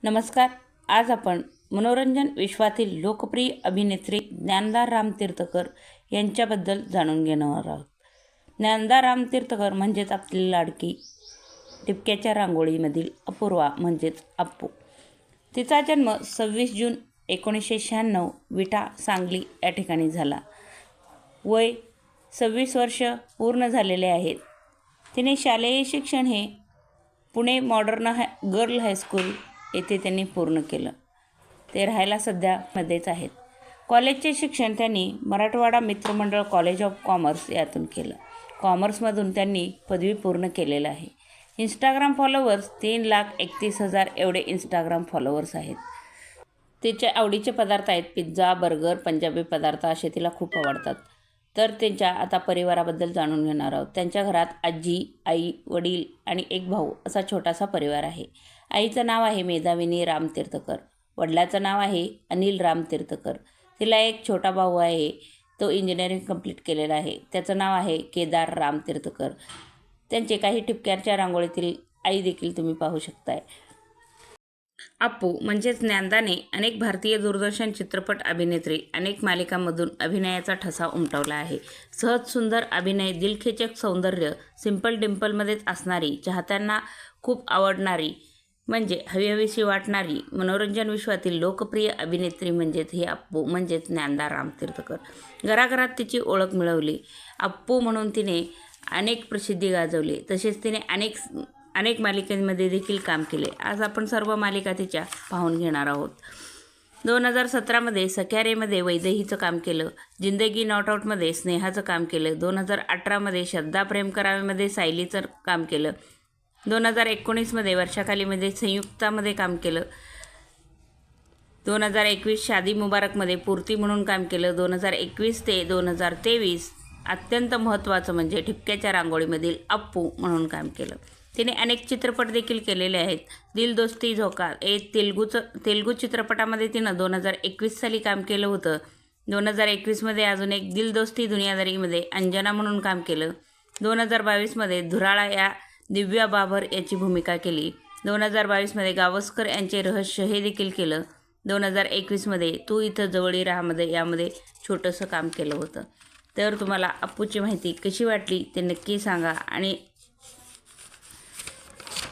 नमस्कार. आज आपण मनोरंजन विश्वातील लोकप्रिय अभिनेत्री ज्ञानदा रामतीर्थकर यांच्याबद्दल जाणून घेणार आहोत. ज्ञानदा रामतीर्थकर म्हणजेच आपली लाडकी ठिपक्याच्या रांगोळीमधील अपूर्वा म्हणजेच अप्पू. तिचा जन्म 26 जून 1996 विटा, सांगली या ठिकाणी झाला. वय 26 वर्ष पूर्ण झालेले आहेत. तिने शालेय शिक्षण हे पुणे मॉडर्न गर्ल हायस्कूल येथे त्यांनी पूर्ण केलं. ते राहायला सध्या मध्येच आहेत. कॉलेजचे शिक्षण त्यांनी मराठवाडा मित्रमंडळ कॉलेज ऑफ कॉमर्स यातून केलं. कॉमर्समधून त्यांनी पदवी पूर्ण केलेलं आहे. इंस्टाग्राम फॉलोवर्स 3,31,000 एवढे इंस्टाग्राम फॉलोवर्स आहेत. तिचे आवडीचे पदार्थ आहेत पिझ्झा, बर्गर, पंजाबी पदार्थ असे तिला खूप आवडतात. तर त्यांच्या आता परिवाराबद्दल जाणून घेणार आहोत. त्यांच्या घरात आजी, आई, वडील आणि एक भाऊ असा छोटासा परिवार आहे. आईचं नाव आहे मेधाविनी रामतीर्थकर. वडिलाचं नाव आहे अनिल रामतीर्थकर. तिला एक छोटा भाऊ आहे. तो इंजिनिअरिंग कंप्लीट केलेला आहे. त्याचं नाव आहे केदार रामतीर्थकर. त्यांचे काही ठिपक्याच्या रांगोळीतील आई देखील तुम्ही पाहू शकताय. अप्पू म्हणजेच ज्ञानदाने अनेक भारतीय दूरदर्शन चित्रपट अभिनेत्री, अनेक मालिकांमधून अभिनयाचा ठसा उमटवला आहे. सहज सुंदर अभिनय, दिलखेचक सौंदर्य, सिंपल डिंपलमध्येच असणारी, चाहत्यांना खूप आवडणारी म्हणजे हवीहवीशी वाटणारी मनोरंजन विश्वातील लोकप्रिय अभिनेत्री म्हणजेच ही अप्पू म्हणजेच ज्ञानदा रामतीर्थकर. घराघरात तिची ओळख मिळवली. अप्पू म्हणून तिने अनेक प्रसिद्धी गाजवली. तसेच तिने अनेक मालिकांमध्ये देखील काम केले. आज आपण सर्व मालिका तिच्या पाहून घेणार आहोत. 2017मध्ये सख्यारेमध्ये वैदेहीचं काम केलं. जिंदगी नॉट आउटमध्ये स्नेहाचं काम केलं. 2018मध्ये श्रद्धा प्रेम करावेमध्ये सायलीचं काम केलं. 2019मध्ये वर्षाखालीमध्ये संयुक्तामध्ये काम केलं. 2021 शादी मुबारकमध्ये पूर्ती म्हणून काम केलं. 2021 ते 2023 अत्यंत महत्त्वाचं म्हणजे ठिपक्याच्या रांगोळीमधील अप्पू म्हणून काम केलं. तिने अनेक चित्रपट देखील केलेले आहेत. दिल दोस्ती झोका तेलुगू चित्रपटामध्ये तिनं 2021 साली काम केलं होतं. 2021मध्ये अजून एक दिल दोस्ती दुनियादारीमध्ये अंजना म्हणून काम केलं. 2022मध्ये धुराळा या दिव्या बाबर याची भूमिका केली. 2022मध्ये गावस्कर यांचे रहस्य हे देखील केलं. 2021मध्ये तू इथं जवळी राहामध्ये यामध्ये छोटंसं काम केलं होतं. तर तुम्हाला अप्पूची माहिती कशी वाटली ते नक्की सांगा आणि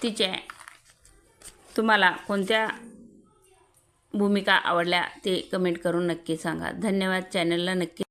तिच्या तुम्हाला कोणत्या भूमिका आवडल्या ते कमेंट करून नक्की सांगा. धन्यवाद. चॅनलला नक्की